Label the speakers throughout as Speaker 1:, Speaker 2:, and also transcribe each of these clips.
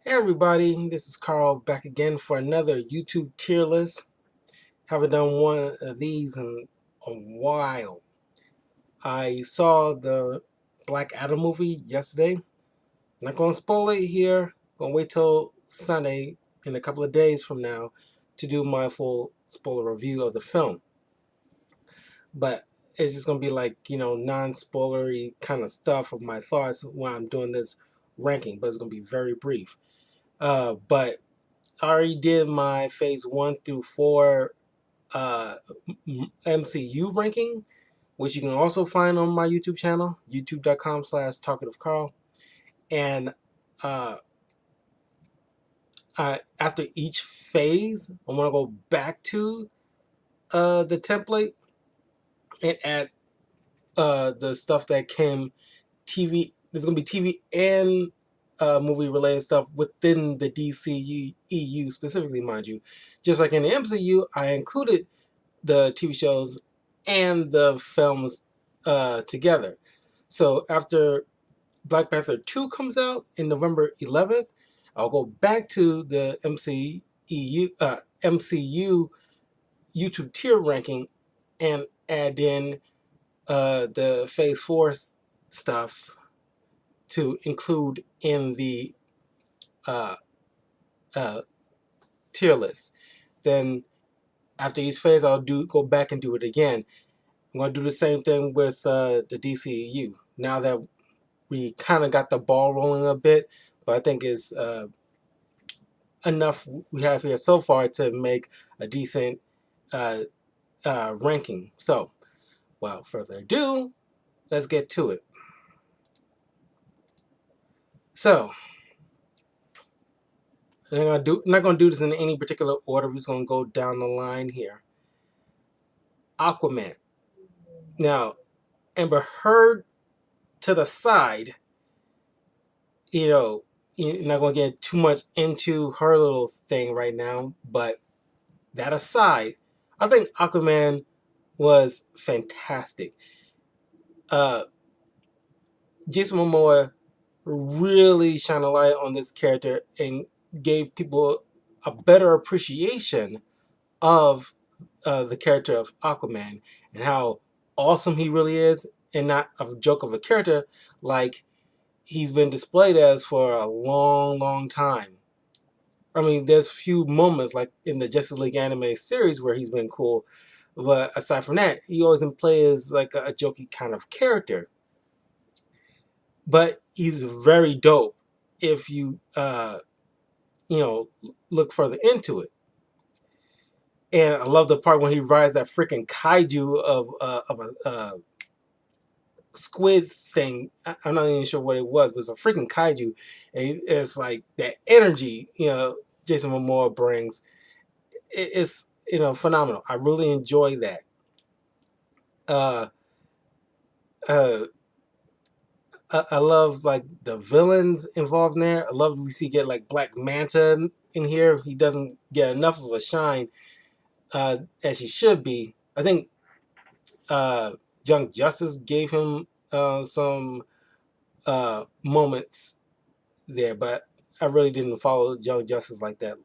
Speaker 1: Hey everybody, this is Carl back again for another YouTube tier list. Haven't done one of these in a while. I saw the Black Adam movie yesterday. Not gonna spoil it here. Gonna wait till Sunday in a couple of days from now to do my full spoiler review of the film. But it's just gonna be like, non-spoilery kind of stuff of my thoughts when I'm doing this ranking, but it's gonna be very brief. But I already did my phase 1 through 4 uh, MCU ranking, which you can also find on my YouTube channel, youtube.com/talkativecarl. And uh, after each phase, I'm going to go back to the template and add the stuff that came TV. There's going to be TV and movie related stuff within the DCEU specifically, mind you. Just like in the MCU, I included the TV shows and the films together. So after Black Panther 2 comes out in November 11th, I'll go back to the MCU YouTube tier ranking and add in the Phase 4 stuff to include in the uh, uh, tier list. Then after each phase, I'll go back and do it again. I'm going to do the same thing with the DCEU. Now that we kind of got the ball rolling a bit, but I think it's enough we have here so far to make a decent uh, ranking. So, without further ado, let's get to it. So, I'm not going to do this in any particular order. We're just going to go down the line here. Aquaman. Now, Amber Heard to the side, you're not going to get too much into her little thing right now, but that aside, I think Aquaman was fantastic. Jason Momoa really shined a light on this character and gave people a better appreciation of the character of Aquaman and how awesome he really is, and not a joke of a character like he's been displayed as for a long, long time. I mean, there's few moments like in the Justice League anime series where he's been cool, but aside from that, he always been played as like a jokey kind of character. But he's very dope if you look further into it. And I love the part when he rides that freaking kaiju of a squid thing. I'm not even sure what it was, but it's a freaking kaiju, and it's like that energy Jason Momoa brings. It's phenomenal. I really enjoy that. Uh, uh, I love like the villains involved in there. I love we see get like Black Manta in here. He doesn't get enough of a shine as he should be. I think Young Justice gave him some moments there, but I really didn't follow Young Justice like that.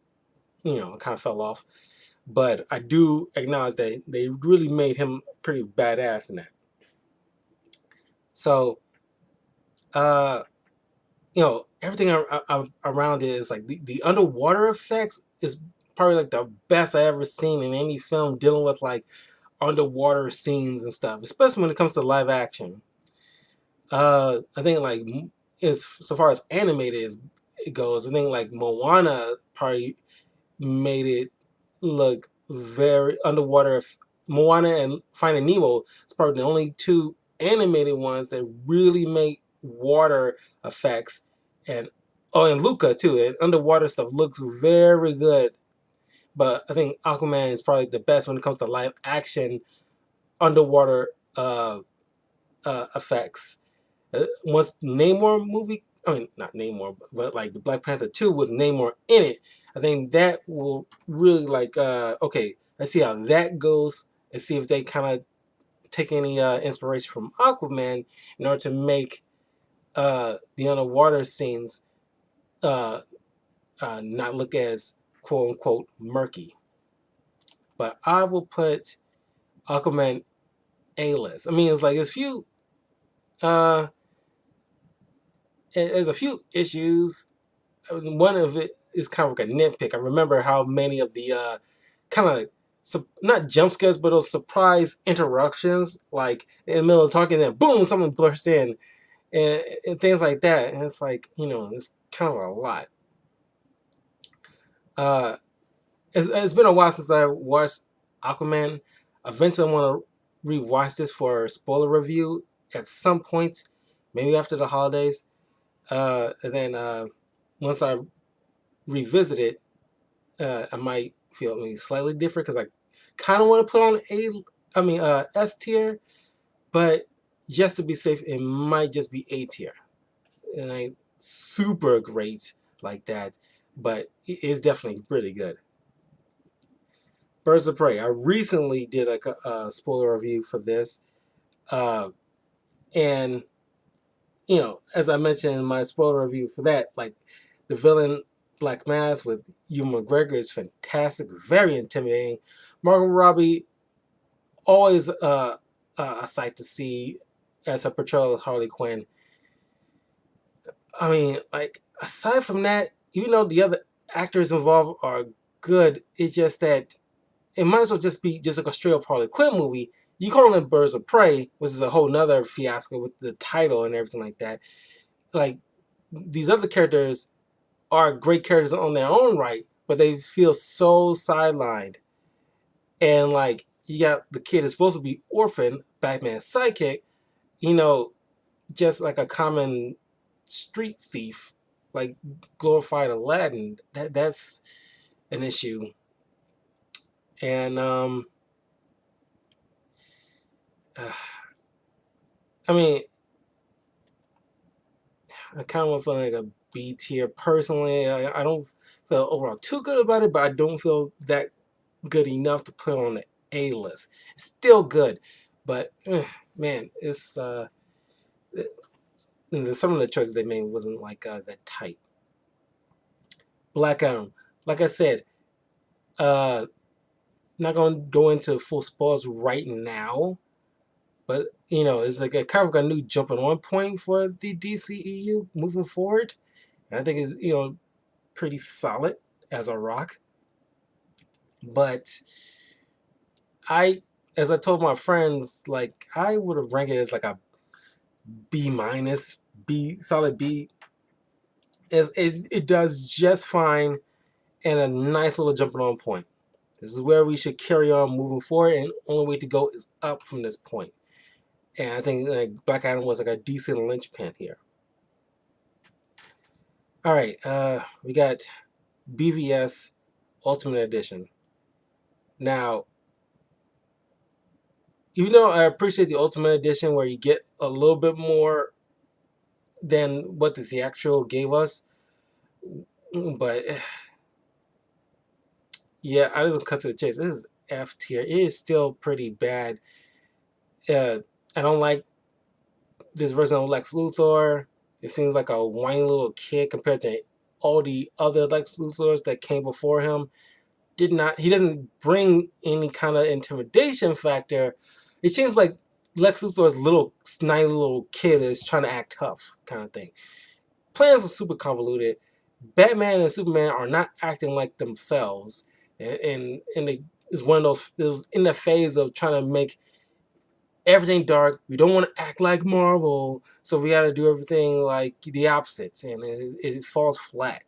Speaker 1: It kind of fell off. But I do acknowledge that they really made him pretty badass in that. So, everything around it is like the underwater effects is probably like the best I ever seen in any film dealing with like underwater scenes and stuff, especially when it comes to live action. I think like so far as animated it goes, I think like Moana probably made it look very underwater. Moana and Finding Nemo is probably the only two animated ones that really make water effects, and Luca too. And underwater stuff looks very good. But I think Aquaman is probably the best when it comes to live action underwater effects. Once Namor movie, I mean not Namor, but like the Black Panther 2 with Namor in it, I think that will really like okay, let's see how that goes and see if they kind of take any inspiration from Aquaman in order to make the underwater scenes not look as quote unquote murky. But I will put Aquaman A-list. I mean, it's like there's few uh there's a few issues. One of it is kind of like a nitpick. I remember how many of the kind of not jump scares, but those surprise interruptions, like in the middle of talking, then boom, someone bursts in, and things like that. And it's like, it's kind of a lot. Uh, it's been a while since I watched Aquaman. Eventually, I want to rewatch this for a spoiler review at some point, maybe after the holidays. And then once I revisit it, I might feel maybe slightly different because I kind of want to put on S tier, but just to be safe, it might just be A tier. And I super great like that, but it is definitely pretty good. Birds of Prey. I recently did like a spoiler review for this, and as I mentioned in my spoiler review for that, like the villain Black Mass with Ewan McGregor is fantastic, very intimidating. Margot Robbie, always a sight to see as a portrayal of Harley Quinn. I mean, like aside from that, even though the other actors involved are good, it's just that it might as well just be just like a straight up Harley Quinn movie. You call it Birds of Prey, which is a whole nother fiasco with the title and everything like that. Like these other characters are great characters on their own right, but they feel so sidelined. And like you got the kid is supposed to be orphan, Batman's sidekick, just like a common street thief, like glorified Aladdin. That's an issue. And I mean, I kind of want to feel like a B tier personally. I don't feel overall too good about it, but I don't feel that good enough to put on the A list. It's still good, but man, it's some of the choices they made wasn't like that tight. Black Adam, like I said, not going to go into full spoilers right now, but it's like a kind of a new jumping on point for the DCEU moving forward. And I think it's pretty solid as a rock. But as I told my friends, like I would have ranked it as like a B minus, B solid B. It does just fine and a nice little jumping on point. This is where we should carry on moving forward, and the only way to go is up from this point. And I think like Black Adam was like a decent linchpin here. All right, we got BVS Ultimate Edition. Now, even though I appreciate the Ultimate Edition where you get a little bit more than what the theatrical gave us, but yeah, I just cut to the chase. This is F tier. It is still pretty bad. I don't like this version of Lex Luthor. It seems like a whiny little kid compared to all the other Lex Luthors that came before him. He doesn't bring any kind of intimidation factor. It seems like Lex Luthor's little snidey little kid is trying to act tough kind of thing. Plans are super convoluted. Batman and Superman are not acting like themselves, and it's one of those. It was in the phase of trying to make everything dark. We don't want to act like Marvel, so we got to do everything like the opposites, and it falls flat.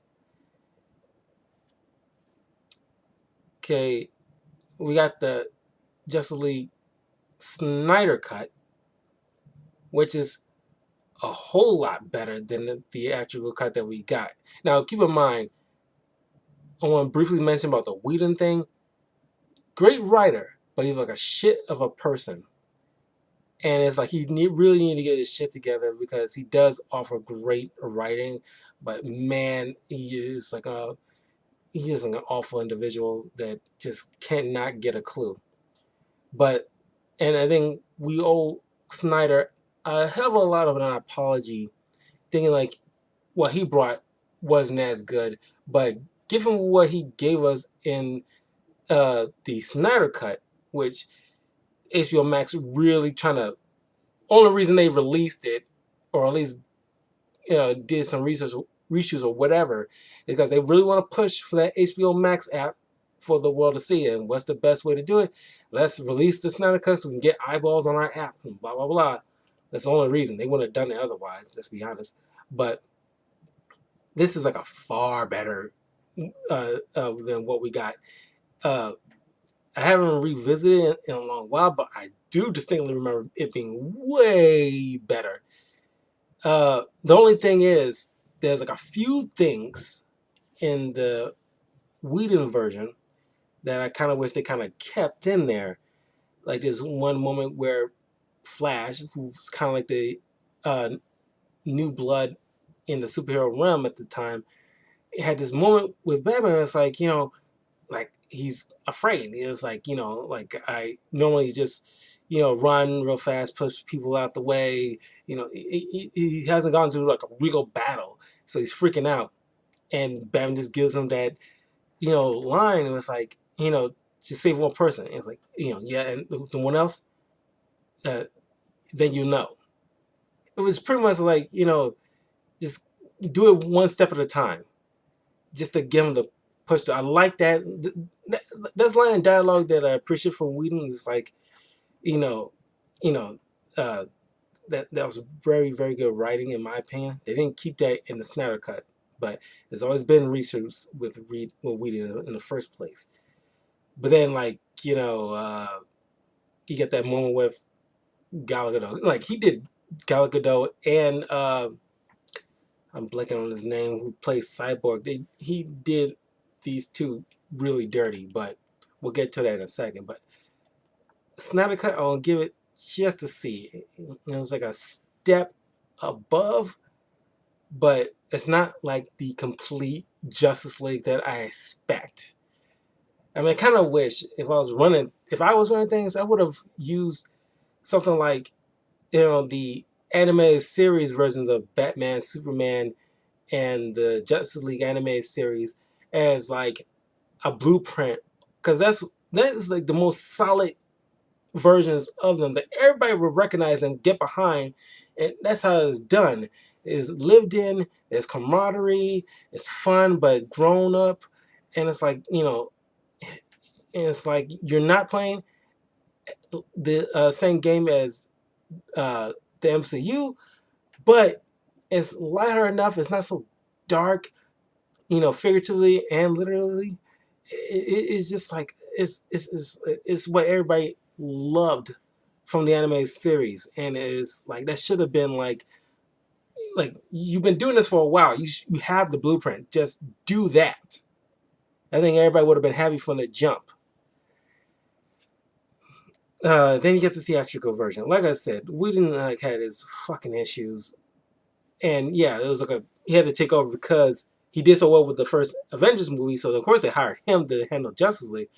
Speaker 1: Okay, we got the Justice League Snyder cut, which is a whole lot better than the theatrical cut that we got. Now, keep in mind, I want to briefly mention about the Whedon thing. Great writer, but he's like a shit of a person. And it's like he really need to get his shit together because he does offer great writing, but man, he's like an awful individual that just cannot get a clue. And I think we owe Snyder a hell of a lot of an apology, thinking like what he brought wasn't as good, but given what he gave us in the Snyder Cut, which HBO Max really trying to, only reason they released it, or at least did some research reshoots or whatever, is because they really want to push for that HBO Max app for the world to see. And what's the best way to do it? Let's release the Snyder Cut so we can get eyeballs on our app and blah blah blah. That's the only reason. They wouldn't have done it otherwise, let's be honest. But this is like a far better than what we got. I haven't revisited it in a long while, but I do distinctly remember it being way better. The only thing is, there's like a few things in the Whedon version that I kind of wish they kind of kept in there. Like there's one moment where Flash, who's kind of like the new blood in the superhero realm at the time, had this moment with Batman. It's like, like he's afraid. It's like, like I normally just, run real fast, push people out the way. He hasn't gone through like a real battle, so he's freaking out. And Batman just gives him that, line. It was like, just save one person. And it's like, yeah, and the one else, then It was pretty much like, just do it one step at a time, just to give him the push. I like that. That's line of dialogue that I appreciate from Whedon. Is like, you know, you know, uh, that was very, very good writing in my opinion. They didn't keep that in the Snyder Cut, but there's always been research with Whedon in the first place. But then, like, you get that moment with Gal Gadot. Like he did Gal Gadot and I'm blanking on his name, who plays Cyborg. He did these two really dirty, but we'll get to that in a second. But Snyder Cut, I'll give it just a C. It was like a step above, but it's not like the complete Justice League that I expect. I mean, I kind of wish if I was running things, I would have used something like, the animated series versions of Batman, Superman, and the Justice League animated series as like a blueprint, because that's like the most solid versions of them that everybody would recognize and get behind, and that's how it's done. Is lived in, it's camaraderie, it's fun but grown up, and it's like and it's like you're not playing the same game as the MCU, but it's lighter enough. It's not so dark, figuratively and literally. It's just like it's what everybody loved from the anime series, and it's like that should have been like you've been doing this for a while. You have the blueprint. Just do that. I think everybody would have been happy from the jump. Then you get the theatrical version. Like I said, we didn't had his fucking issues, and yeah, it was like he had to take over because he did so well with the first Avengers movie. So of course they hired him to handle Justice League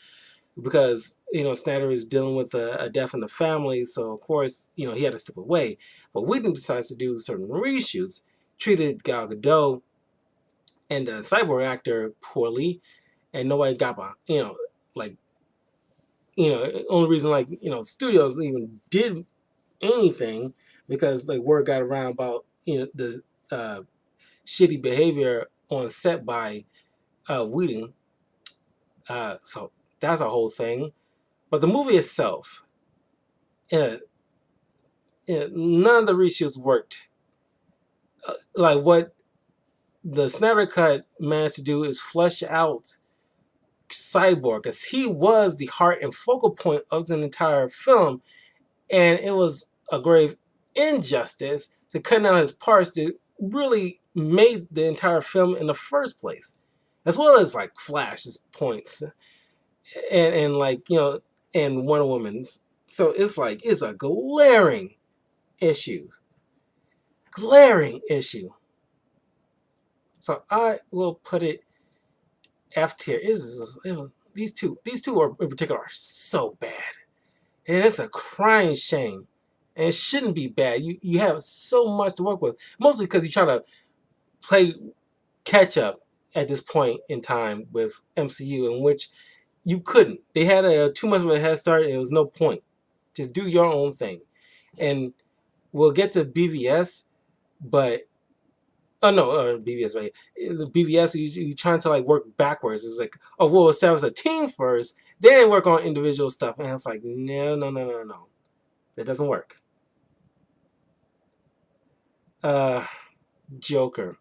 Speaker 1: because Snyder is dealing with a death in the family. So of course he had to step away. But Whedon decides to do certain reshoots, treated Gal Gadot and the cyborg actor poorly, and nobody got by. Like only reason studios even did anything because like word got around about the shitty behavior on set by Whedon. So that's a whole thing. But the movie itself, none of the reshoots worked. Like what the Snyder Cut managed to do is flesh out Cyborg, because he was the heart and focal point of the entire film, and it was a grave injustice to cut out his parts that really made the entire film in the first place, as well as like Flash's points and and Wonder Woman's. So it's like it's a glaring issue. So I will put it F tier. These two are in particular are so bad, and it's a crying shame. And it shouldn't be bad. You have so much to work with, mostly because you try to play catch up at this point in time with MCU, in which you couldn't. They had too much of a head start. And there was no point. Just do your own thing, and we'll get to BVS, but oh no, BVS, right? The BVS, you trying to like work backwards. It's like, oh, we'll establish a team first, then work on individual stuff. And it's like, no, no, no, no, no, that doesn't work. Uh, Joker.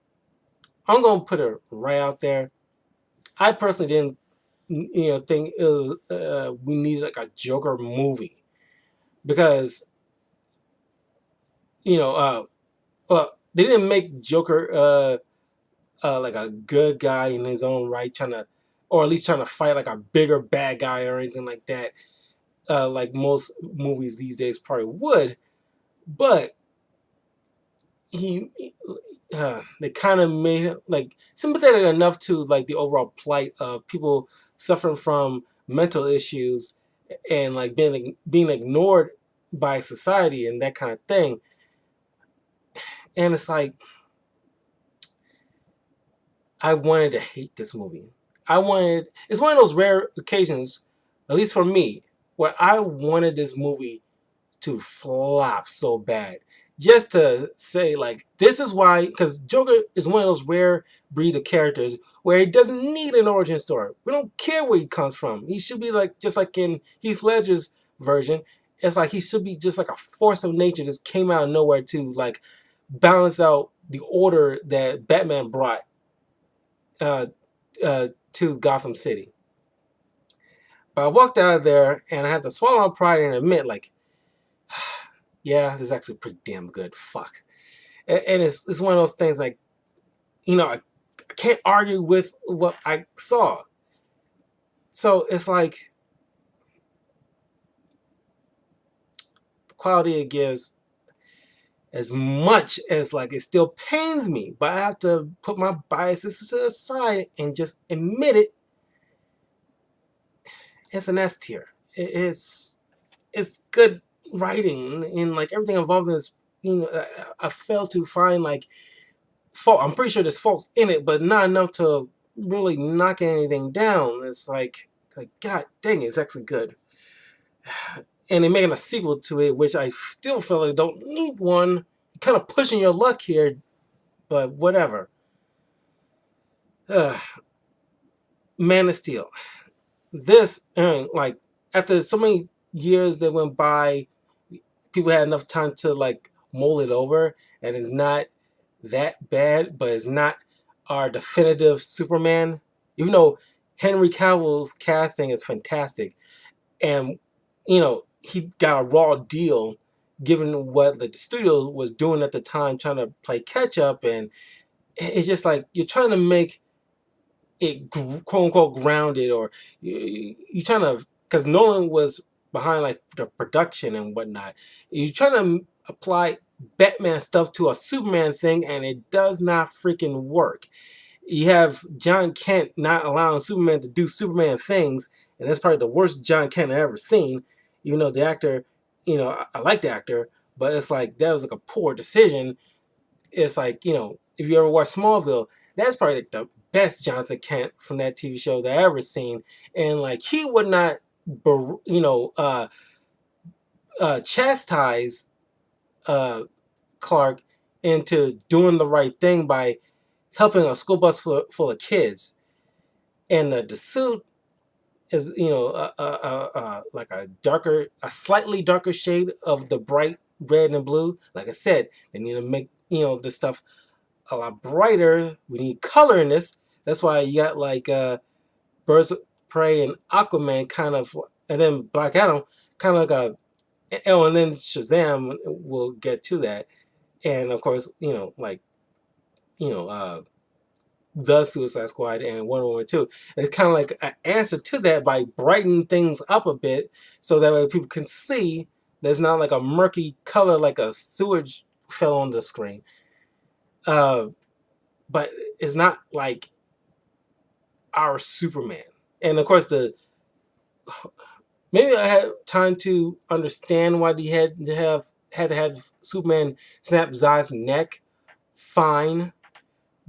Speaker 1: I'm gonna put it right out there. I personally didn't, think it was, we needed like a Joker movie because you know, they didn't make Joker like a good guy in his own right, trying to, or at least trying to fight like a bigger bad guy or anything like that, like most movies these days probably would. But they kind of made him like sympathetic enough to like the overall plight of people suffering from mental issues and like being ignored by society and that kind of thing. And it's like I wanted to hate this movie. It's one of those rare occasions, at least for me, where I wanted this movie to flop so bad. Just to say, like, this is why, because Joker is one of those rare breed of characters where he doesn't need an origin story. We don't care where he comes from. He should be like, just like in Heath Ledger's version, it's like he should be just like a force of nature just came out of nowhere to like balance out the order that Batman brought uh, to Gotham City. But I walked out of there and I had to swallow my pride and admit, like, yeah, this is actually pretty damn good. Fuck. And it's one of those things like, I can't argue with what I saw. So it's like the quality it gives, as much as like it still pains me, but I have to put my biases to the side and just admit it. It's an S tier. It's good writing and like everything involved in this. I failed to find like fault. I'm pretty sure there's faults in it, but not enough to really knock anything down. It's like God dang it, it's actually good. And they're making a sequel to it, which I still feel like don't need one. You're kind of pushing your luck here, but whatever. Man of Steel. This, like, after so many years that went by, people had enough time to like mull it over, and it's not that bad, but it's not our definitive Superman. Even though Henry Cavill's casting is fantastic, and he got a raw deal given what the studio was doing at the time, trying to play catch up, and it's just like you're trying to make it quote unquote grounded, or you're trying to, because Nolan was behind like the production and whatnot. You're trying to apply Batman stuff to a Superman thing, and it does not freaking work. You have John Kent not allowing Superman to do Superman things, and that's probably the worst John Kent I've ever seen. Even though the actor, I like the actor, but it's like that was like a poor decision. It's like, if you ever watch Smallville, that's probably like the best Jonathan Kent from that TV show that I ever seen, and like he would not, chastise Clark into doing the right thing by helping a school bus full of kids, and the suit is like a slightly darker shade of the bright red and blue. Like I said, they need to make this stuff a lot brighter. We need color in this. That's why you got like Birds of Prey and Aquaman kind of, and then Black Adam kind of like and then Shazam. We'll get to that, and of course the Suicide Squad and Wonder Woman 2. It's kind of like an answer to that by brightening things up a bit so that way people can see there's not like a murky color like a sewage fell on the screen. But it's not like our Superman. And of course, maybe I had time to understand why he had to have Superman snap Zod's neck. Fine.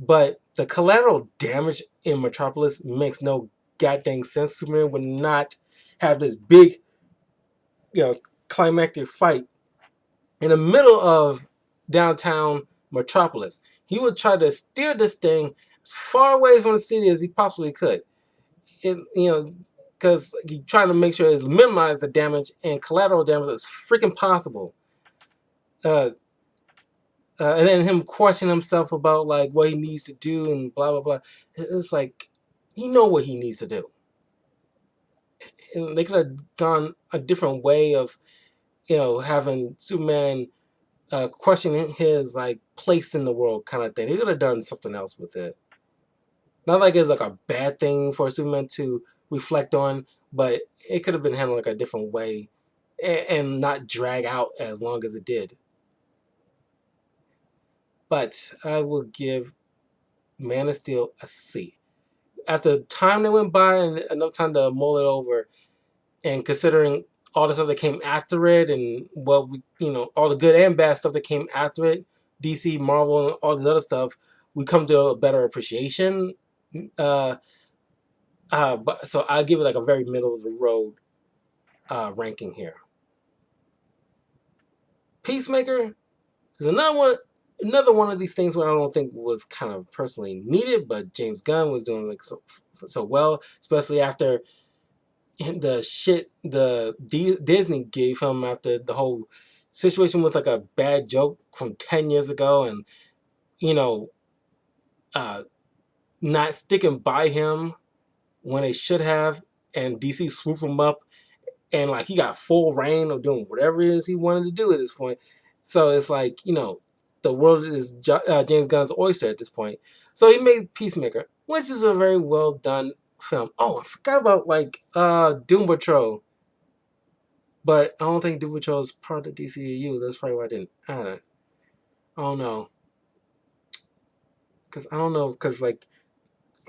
Speaker 1: But the collateral damage in Metropolis makes no goddamn sense. Superman would not have this big, climactic fight in the middle of downtown Metropolis. He would try to steer this thing as far away from the city as he possibly could. Because he's trying to make sure it's minimize the damage and collateral damage as freaking possible. And then him questioning himself about like what he needs to do and blah blah blah. It's like he know what he needs to do, and they could have gone a different way of having Superman questioning his like place in the world kind of thing. They could have done something else with it. Not like it's like a bad thing for Superman to reflect on, but it could have been handled like a different way and not drag out as long as it did. But I will give Man of Steel a C. After time that went by and enough time to mull it over, and considering all the stuff that came after it, and what all the good and bad stuff that came after it, DC, Marvel, and all this other stuff, we come to a better appreciation. But so I give it like a very middle of the road ranking here. Peacemaker is another one of these things where I don't think was kind of personally needed, but James Gunn was doing like so well, especially after the shit Disney gave him after the whole situation with like a bad joke from 10 years ago, and not sticking by him when they should have, and DC swooped him up, and like he got full reign of doing whatever it is he wanted to do at this point. So it's like the world is James Gunn's oyster at this point. So he made Peacemaker, which is a very well done film. Oh, I forgot about like Doom Patrol, but I don't think Doom Patrol is part of the DCEU. That's probably why I didn't add it. I don't know, because like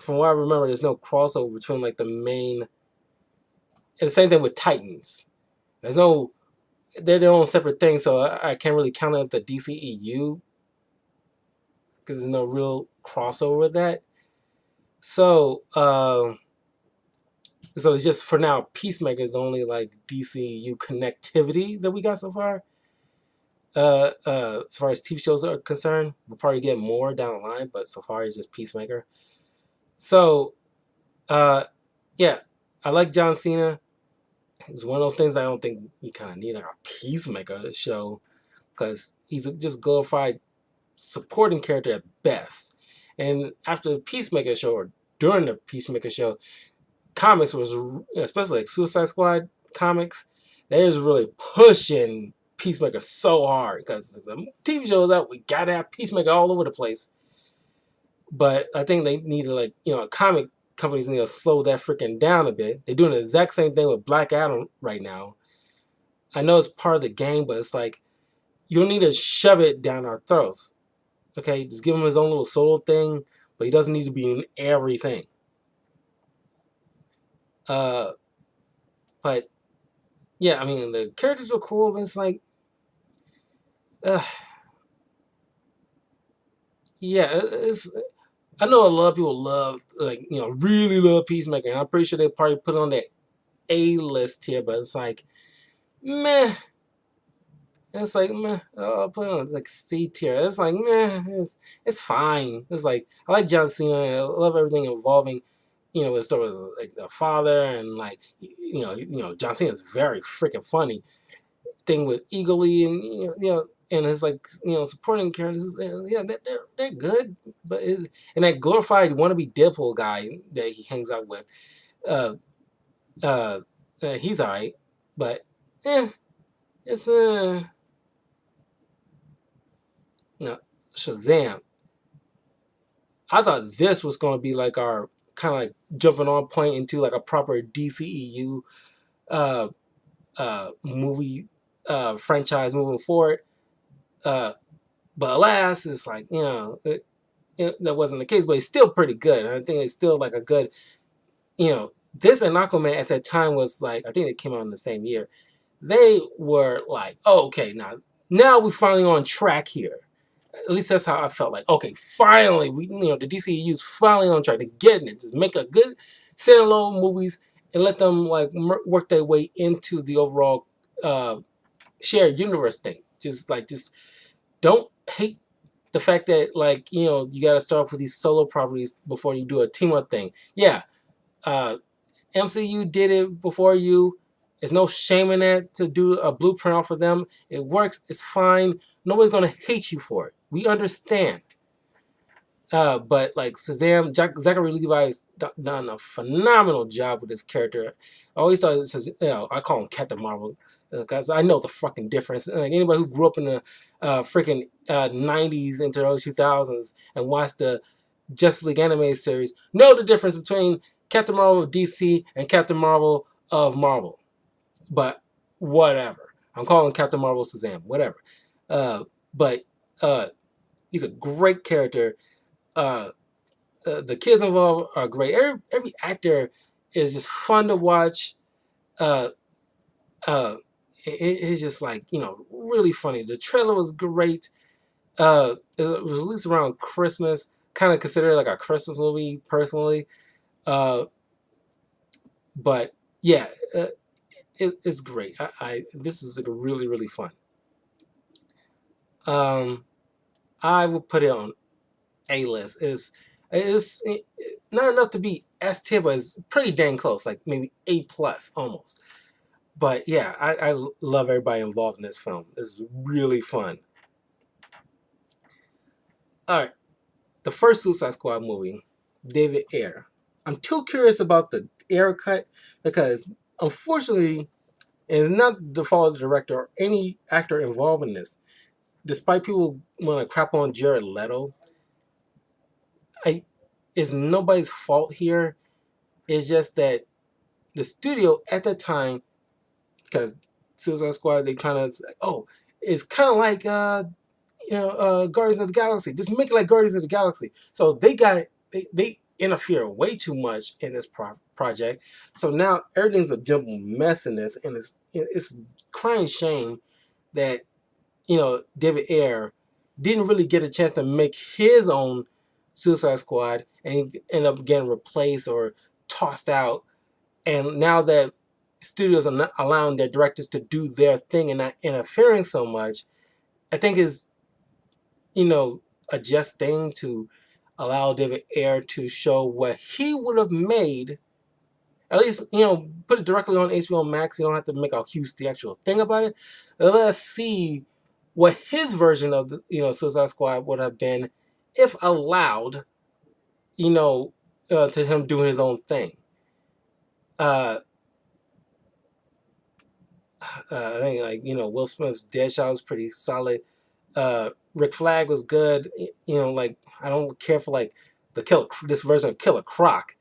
Speaker 1: from what I remember, there's no crossover between like the main. And the same thing with Titans. They're their own separate thing, so I can't really count it as the DCEU because there's no real crossover with that. So, so it's just for now, Peacemaker is the only like DCEU connectivity that we got so far. As far as TV shows are concerned, we'll probably get more down the line, but so far it's just Peacemaker. So, yeah, I like John Cena. It's one of those things I don't think you kind of need like a Peacemaker show, because he's just glorified supporting character at best. And after the Peacemaker show, or during the Peacemaker show, comics was, especially like Suicide Squad comics, they was really pushing Peacemaker so hard, because the TV show is out, we gotta have Peacemaker all over the place. But I think they need to like comic companies need to slow that freaking down a bit. They're doing the exact same thing with Black Adam right now. I know it's part of the game, but it's like you don't need to shove it down our throats. Okay, just give him his own little solo thing, but he doesn't need to be in everything. But yeah, I mean the characters were cool, but it's like, yeah, it's. I know a lot of people really love Peacemaker, and I'm pretty sure they probably put on that A-list here, but it's like, meh. It's like, meh. I'll put on like C tier. It's like, meh. It's fine. It's like, I like John Cena. I love everything involving, with story with like the father, and like, John Cena is very freaking funny. Thing with Eagly and and his like supporting characters, yeah, they're good, but and that glorified wannabe Deadpool guy that he hangs out with, he's alright, but it's Shazam. I thought this was going to be like our kind of like jumping on point into like a proper DCEU movie franchise moving forward. But alas, it's like, that wasn't the case, but it's still pretty good. I think it's still like a good, this and Aquaman at that time was like, I think it came out in the same year. They were like, oh, okay, now we're finally on track here. At least that's how I felt. Like, okay, finally, the DCEU's finally on track to getting it. Just make a good standalone movies and let them like work their way into the overall uh, shared universe thing. Just don't hate the fact that like you got to start off with these solo properties before you do a team up thing. Yeah, uh, MCU did it before you. There's no shame in that to do a blueprint off of them. It works. It's fine. Nobody's gonna hate you for it. We understand. But like Shazam, Zachary Levi has done a phenomenal job with this character. I always thought this is, I call him Captain Marvel because I know the fucking difference. Like anybody who grew up in the freaking 90s into the early 2000s and watched the Justice League animated series know the difference between Captain Marvel of DC and Captain Marvel of Marvel. But whatever. I'm calling Captain Marvel Shazam. Whatever. But he's a great character. The kids involved are great. Every actor is just fun to watch. Uh, it's just like really funny. The trailer was great. It was released around Christmas. Kind of considered like a Christmas movie personally. But yeah, it's great. This is like really fun. I would put it on A-list. It's not enough to be S tier, but it's pretty dang close, like maybe A plus almost. But yeah, I love everybody involved in this film. It's really fun. All right, the first Suicide Squad movie, David Ayer. I'm too curious about the Ayer cut because unfortunately, it's not the fault of the director or any actor involved in this. Despite people want to crap on Jared Leto, it's nobody's fault here. It's just that the studio at the time, because Suicide Squad, they trying to it's kind of like Guardians of the Galaxy. Just make it like Guardians of the Galaxy. So they interfere way too much in this project. So now everything's a jumbled mess in this, and it's crying shame that David Ayer didn't really get a chance to make his own Suicide Squad, and he ended up getting replaced or tossed out. And now that studios are not allowing their directors to do their thing and not interfering so much, I think is a just thing to allow David Ayer to show what he would have made. At least, put it directly on HBO Max. You don't have to make a huge theatrical thing about it. Let us see what his version of the Suicide Squad would have been if allowed, to him do his own thing. I think Will Smith's Deadshot was pretty solid. Rick Flag was good. I don't care for this version of Killer Croc.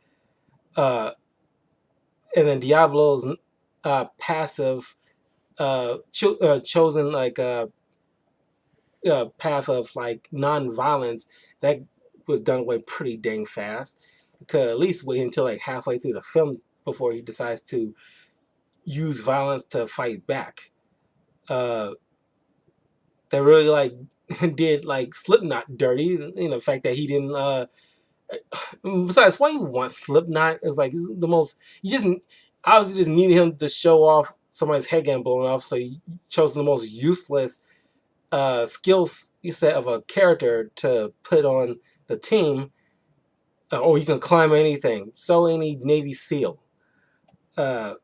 Speaker 1: And then Diablo's passive chosen path of non-violence that was done away pretty dang fast. You could at least wait until halfway through the film before he decides to use violence to fight back. They really did Slipknot dirty. The fact that he didn't. Besides, why you want Slipknot is it's the most. You just obviously just needed him to show off somebody's head getting blown off, so you chose the most useless skills set of a character to put on the team. Or you can climb anything. So any Navy SEAL. But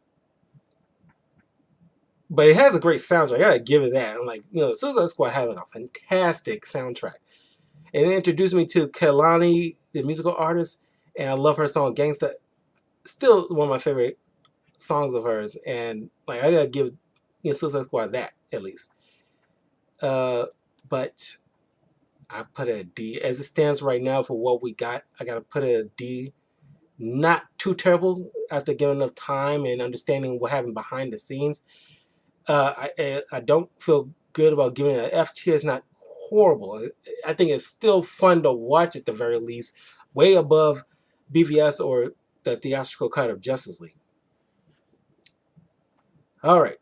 Speaker 1: it has a great soundtrack. I gotta give it that. I'm Suicide Squad had a fantastic soundtrack. And it introduced me to Kehlani, the musical artist, and I love her song Gangsta. Still one of my favorite songs of hers. And I gotta give Suicide Squad that at least. But I put a D. As it stands right now for what we got, I gotta put a D. Not too terrible after giving enough time and understanding what happened behind the scenes. I don't feel good about giving it an F tier. It's not horrible. I think it's still fun to watch at the very least. Way above BVS or the theatrical cut of Justice League. All right.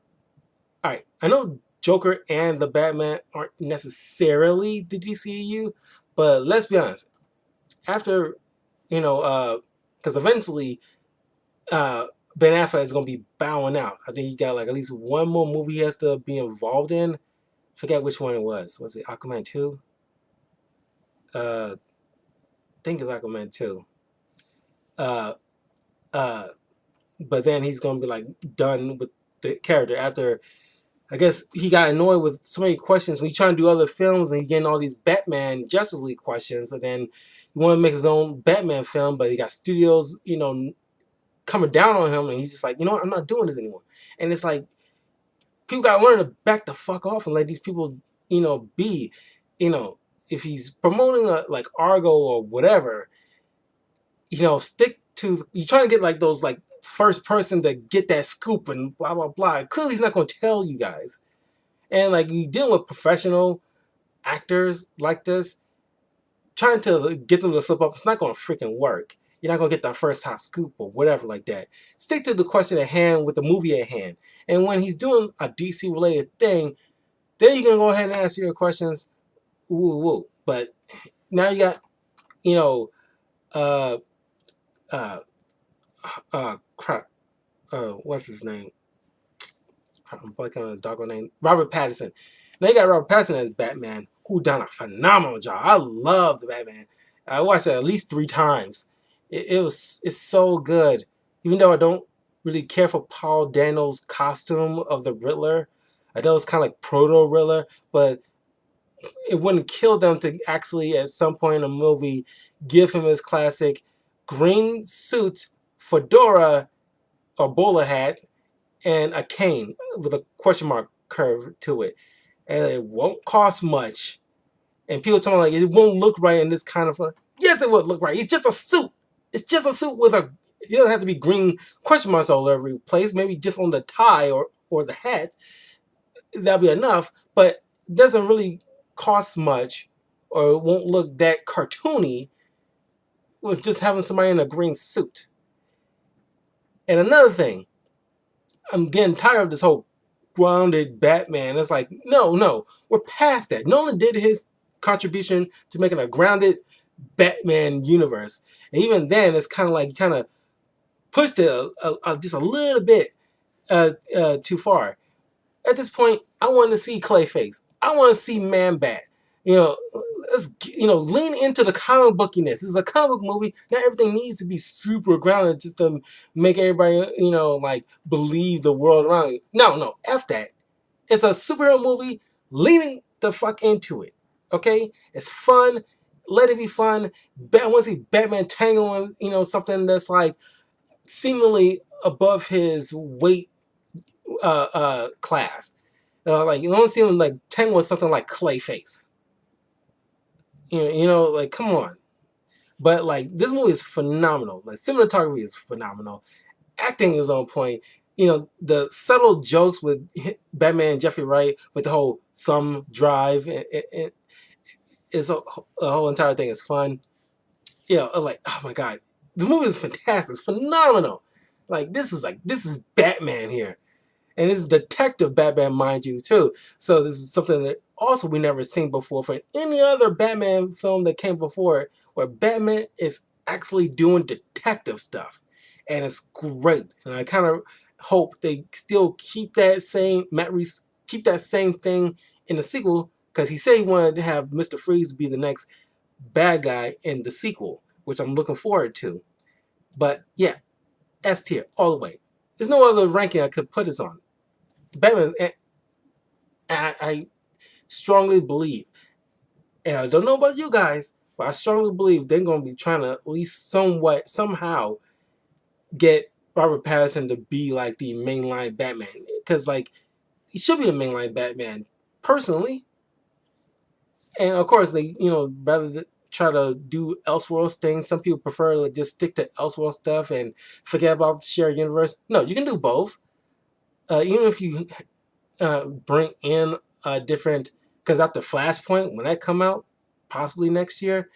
Speaker 1: I know Joker and the Batman aren't necessarily the DCEU, but let's be honest. After, because eventually, uh, Ben Affleck is gonna be bowing out. I think he got like at least one more movie he has to be involved in. Forget which one it was. Was it Aquaman 2? I think it's Aquaman 2. Uh, uh, but then he's gonna be like done with the character after. I guess he got annoyed with so many questions when he's trying to do other films and he's getting all these Batman Justice League questions, and then he wanted to make his own Batman film, but he got studios, coming down on him, and he's just like, you know what, I'm not doing this anymore. And it's like people gotta learn to back the fuck off and let these people, be, you know, if he's promoting like Argo or whatever, stick to you trying to get like those like first person to get that scoop and blah blah blah. Clearly he's not gonna tell you guys. And like you dealing with professional actors like this, trying to get them to slip up, it's not gonna freaking work. You're not gonna get the first hot scoop or whatever like that. Stick to the question at hand with the movie at hand. And when he's doing a DC related thing, then you're gonna go ahead and answer your questions. Woo woo. But now you got, you know, uh crap. What's his name? I'm blanking on his doggo name. Robert Pattinson. Now you got Robert Pattinson as Batman, who done a phenomenal job. I love the Batman. I watched it at least 3 times. It's so good. Even though I don't really care for Paul Dano's costume of the Riddler, I know it's kind of like proto Riddler, but it wouldn't kill them to actually at some point in the movie give him his classic green suit, fedora or bowler hat, and a cane with a question mark curve to it. And it won't cost much. And people tell me like it won't look right in this kind of yes, it would look right. It's just a suit. It's just a suit with a it doesn't have to be green question marks all over the place. Maybe just on the tie or the hat. That'll be enough. But it doesn't really cost much or it won't look that cartoony with just having somebody in a green suit. And another thing, I'm getting tired of this whole grounded Batman. It's like, no, we're past that. Nolan did his contribution to making a grounded Batman universe. And even then, it's kind of like, kind of pushed it just a little bit too far. At this point, I want to see Clayface. I want to see Man-Bat. Let's lean into the comic bookiness. This is a comic book movie. Not everything needs to be super grounded just to make everybody like believe the world around you. No, F that. It's a superhero movie. Leaning the fuck into it. Okay, it's fun. Let it be fun. I want to see Batman tangling something that's like seemingly above his weight class. Like you don't see him like tangle with something like Clayface. Like come on. But like this movie is phenomenal. Like cinematography is phenomenal. Acting is on point. The subtle jokes with Batman and Jeffrey Wright with the whole thumb drive and it's the whole entire thing is fun. Like oh my god, the movie is fantastic. It's phenomenal. Like this is Batman here. And it's Detective Batman, mind you, too. So this is something that also we never seen before for any other Batman film that came before it, where Batman is actually doing detective stuff. And it's great. And I kind of hope they still keep that same, Matt Reeves, keep that same thing in the sequel, because he said he wanted to have Mr. Freeze be the next bad guy in the sequel, which I'm looking forward to. But yeah, S tier, all the way. There's no other ranking I could put this on. Batman, I strongly believe, and I don't know about you guys, but I strongly believe they're going to be trying to at least somehow get Robert Pattinson to be like the mainline Batman. Because, like, he should be the mainline Batman, personally. And, of course, they, rather than try to do Elseworlds things, some people prefer to just stick to Elseworlds stuff and forget about the shared universe. No, you can do both. Even if you bring in a different, because after Flashpoint, when that come out, possibly next year,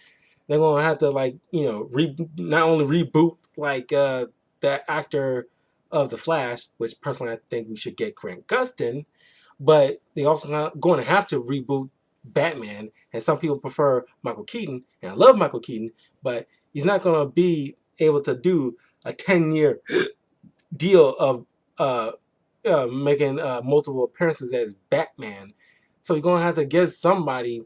Speaker 1: they're gonna have to like not only reboot like the actor of the Flash, which personally I think we should get Grant Gustin, but they also going to have to reboot Batman, and some people prefer Michael Keaton, and I love Michael Keaton, but he's not going to be able to do a 10-year deal of making multiple appearances as Batman. So you're going to have to get somebody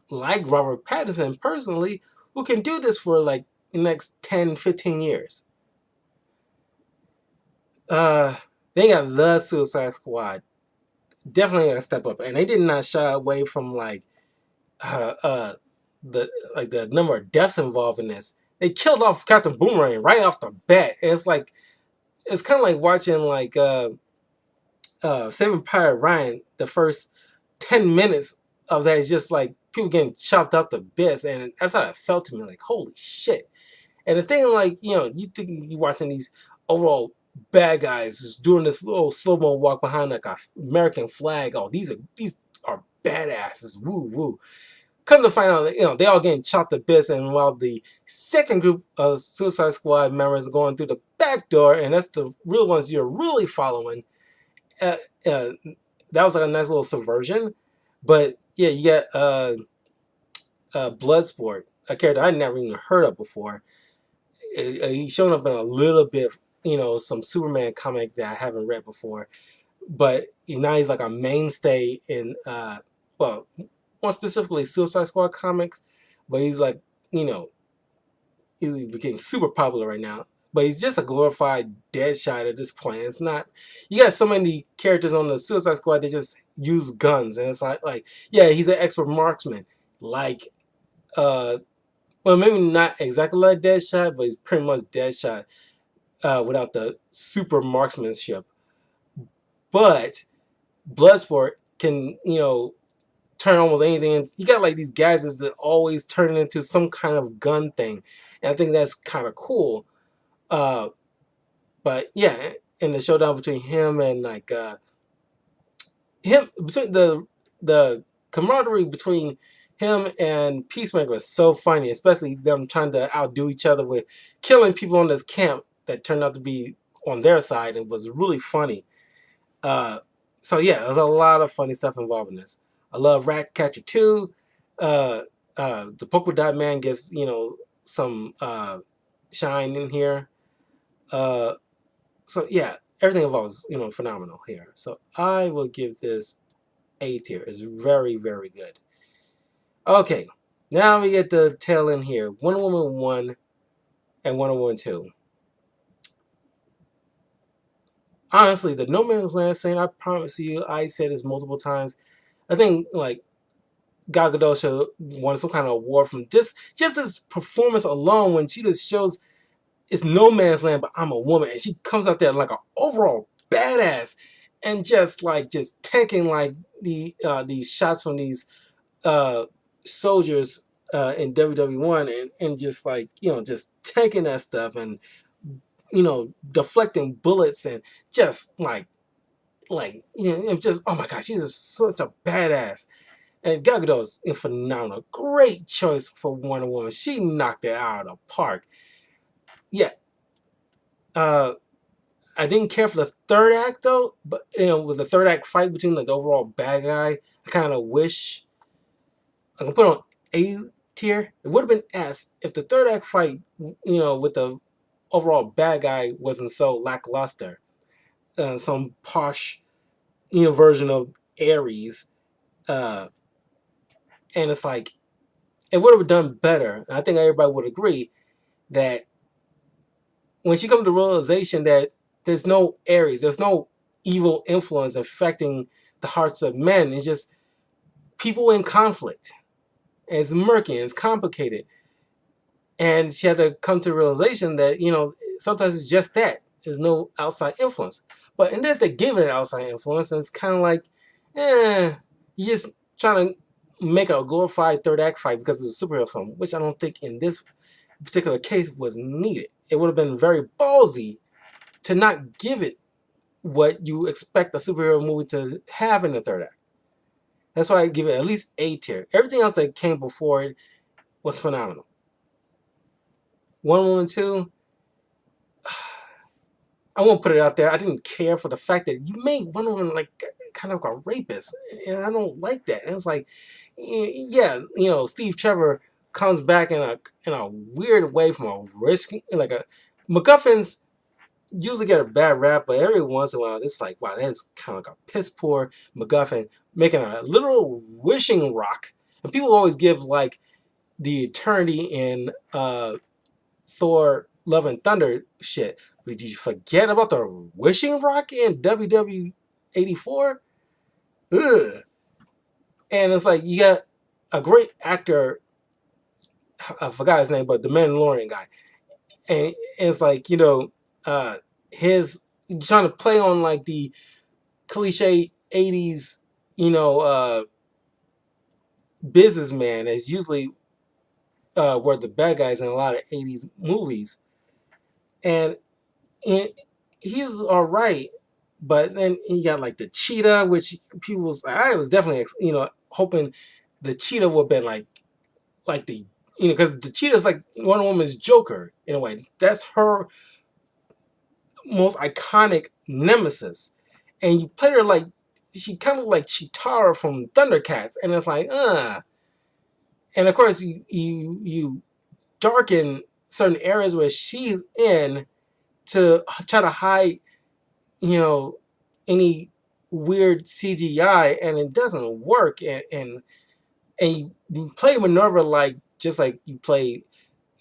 Speaker 1: like Robert Pattinson personally who can do this for like the next 10, 15 years. They got the Suicide Squad. Definitely a step up, and they did not shy away from like the number of deaths involved in this. They killed off Captain Boomerang right off the bat. And it's like it's kind of like watching like Saving Private Ryan. The first 10 minutes of that is just like people getting chopped up to bits, and that's how it felt to me. Like holy shit! And the thing, like you think you watching these overall bad guys just doing this little slow mo walk behind like a American flag. Oh, these are badasses. Woo woo. Come to find out that they all getting chopped to bits, and while the second group of Suicide Squad members are going through the back door, and that's the real ones you're really following. Uh, uh, that was like a nice little subversion, but yeah, you got Bloodsport, a character I never even heard of before. He's shown up in a little bit, some Superman comic that I haven't read before, but now he's like a mainstay in well, more specifically Suicide Squad comics, but he's like, he became super popular right now. But he's just a glorified Deadshot at this point. It's not. You got so many characters on the Suicide Squad that just use guns, and it's like yeah, he's an expert marksman, like well, maybe not exactly like Deadshot, but he's pretty much Deadshot without the super marksmanship. But Bloodsport can, turn almost anything. You got like these guys that always turn into some kind of gun thing, and I think that's kind of cool. But yeah, in the showdown between him and like him between the camaraderie between him and Peacemaker was so funny, especially them trying to outdo each other with killing people on this camp that turned out to be on their side. It was really funny. So yeah, there's a lot of funny stuff involved in this. I love Ratcatcher 2. The Polka Dot Man gets, some shine in here. So yeah, everything involved is, phenomenal here. So I will give this A tier. It's very, very good. Okay, now we get the tail end here. Wonder Woman 1 and Wonder Woman 2. Honestly, the No Man's Land scene, I promise you, I said this multiple times. I think, like, Gal Gadot should won some kind of award from just this performance alone when she just shows it's no man's land, but I'm a woman. And she comes out there like an overall badass and just tanking like these shots from these soldiers in WW1 and just like, just tanking that stuff and, deflecting bullets and just just, oh my gosh, she's just such a badass. And Gal Gadot is phenomenal. Great choice for Wonder Woman. She knocked it out of the park. Yeah. I didn't care for the third act though, but with the third act fight between the overall bad guy, I kind of wish I can put on A tier. It would have been S if the third act fight, with the overall bad guy wasn't so lackluster. Some posh, version of Ares, and it's like it would have done better. I think everybody would agree that when she comes to the realization that there's no Ares, there's no evil influence affecting the hearts of men. It's just people in conflict. And it's murky and it's complicated. And she had to come to the realization that, sometimes it's just that. There's no outside influence. But in this, they give it an outside influence, and it's kind of like, you're just trying to make a glorified third act fight because it's a superhero film, which I don't think in this particular case was needed. It would have been very ballsy to not give it what you expect a superhero movie to have in the third act. That's why I give it at least A tier. Everything else that came before it was phenomenal. Wonder Woman 2, I won't put it out there. I didn't care for the fact that you made Wonder Woman like kind of a rapist, and I don't like that. And it's like, yeah, Steve Trevor comes back in a weird way from a risk, like a MacGuffins usually get a bad rap, but every once in a while, it's like, wow, that's kind of like a piss poor MacGuffin making a literal wishing rock. And people always give like the eternity in Thor Love and Thunder shit. But did you forget about the wishing rock in WW 84? Ugh. And it's like you got a great actor, I forgot his name, but the Mandalorian guy. And it's like, his trying to play on like the cliche 80s, businessman is usually were the bad guys in a lot of 80s movies. And he was all right, but then he got like the cheetah, which people was, I was definitely, hoping the cheetah would have been like the, because the cheetah is like Wonder Woman's Joker in a way. That's her most iconic nemesis. And you play her like, she kind of like Chitara from Thundercats, and it's like, And of course, you darken certain areas where she's in to try to hide, any weird CGI, and it doesn't work. And you play Minerva like just like you play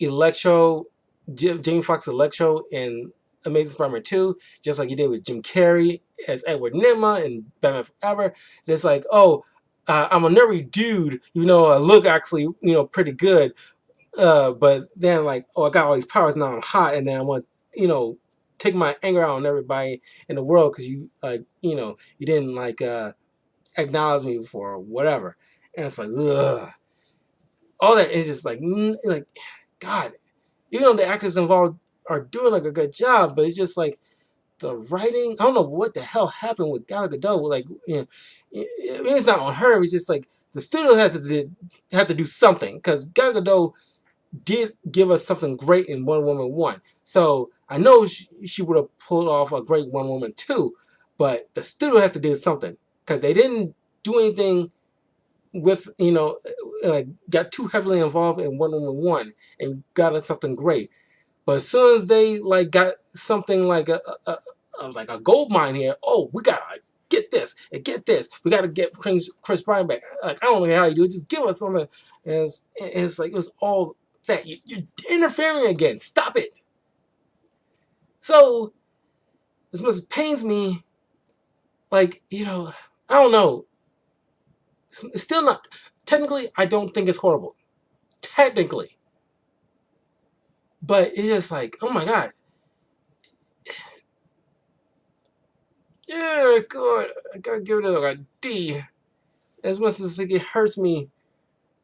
Speaker 1: Electro, Jamie Foxx Electro in Amazing Spider-Man 2, just like you did with Jim Carrey as Edward Nygma in Batman Forever. It's like, oh, I'm a nerdy dude, even though I look actually, pretty good. But then like, oh, I got all these powers now. I'm hot, and then I want, take my anger out on everybody in the world because you, you didn't like acknowledge me before or whatever. And it's like, ugh. All that is just like, God, even though the actors involved are doing like a good job, but it's just like the writing. I don't know what the hell happened with Gal Gadot. Like, it's not on her. It's just like the studio had to do something because Gal Gadot did give us something great in Wonder Woman 1. So I know she would have pulled off a great Wonder Woman 2, but the studio has to do something because they didn't do anything with, like got too heavily involved in Wonder Woman 1 and got us something great. But as soon as they like got something like a gold mine here, oh, we gotta get this and get this. We gotta get Chris Bryan back. Like, I don't know how you do it. Just give us something. And it's like it was all that you're interfering again. Stop it. So as much as it pains me, like, I don't know. It's still not technically. I don't think it's horrible. Technically, but it's just like, oh my god. Yeah, good. I gotta give it like a D. As much as it hurts me,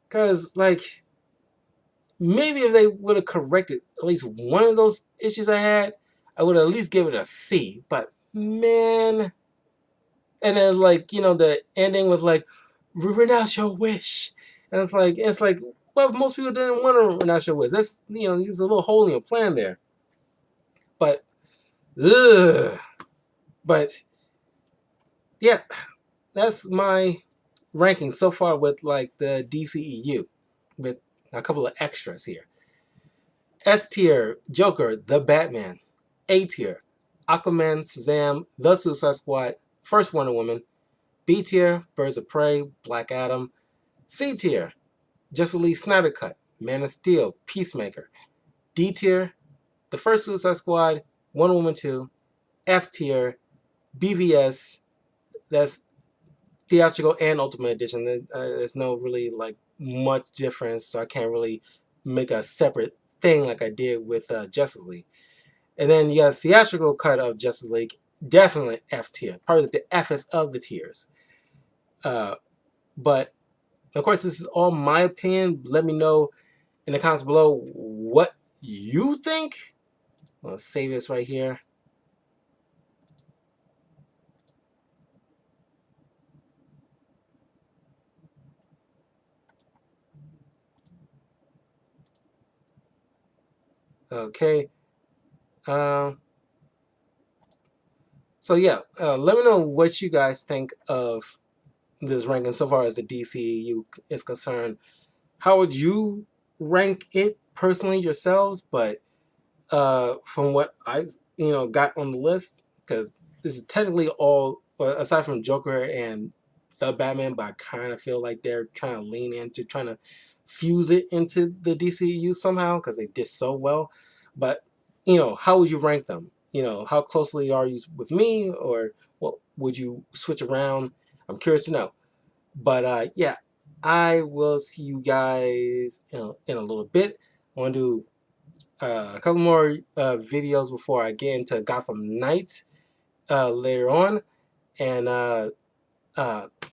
Speaker 1: cause like maybe if they would have corrected at least one of those issues I had, I would at least give it a C. But man, and then like the ending with like renounce your wish, and it's like well, if most people didn't want to renounce your wish. That's there's a little hole in your plan there. But ugh. But yeah, that's my ranking so far with like the DCEU, with a couple of extras here. S tier, Joker, The Batman. A tier, Aquaman, Shazam, The Suicide Squad, First Wonder Woman. B tier, Birds of Prey, Black Adam. C tier, Justice League Snyder Cut, Man of Steel, Peacemaker. D tier, The First Suicide Squad, Wonder Woman 2. F tier, BVS, that's theatrical and Ultimate Edition. There's no really like much difference, so I can't really make a separate thing like I did with Justice League. And then you got a theatrical cut of Justice League, definitely F tier, probably the Fest of the tiers. But of course, this is all my opinion. Let me know in the comments below what you think. Let's save this right here. Okay. So yeah, let me know what you guys think of this ranking so far as the DCU is concerned. How would you rank it personally yourselves? But from what I've got on the list, because this is technically all aside from Joker and the Batman, but I kind of feel like they're trying to lean into trying to fuse it into the DCU somehow because they did so well. But how would you rank them? How closely are you with me, or what would you switch around? I'm curious to know. But yeah, I will see you guys in a little bit. I want to do a couple more videos before I get into Gotham Knights later on. And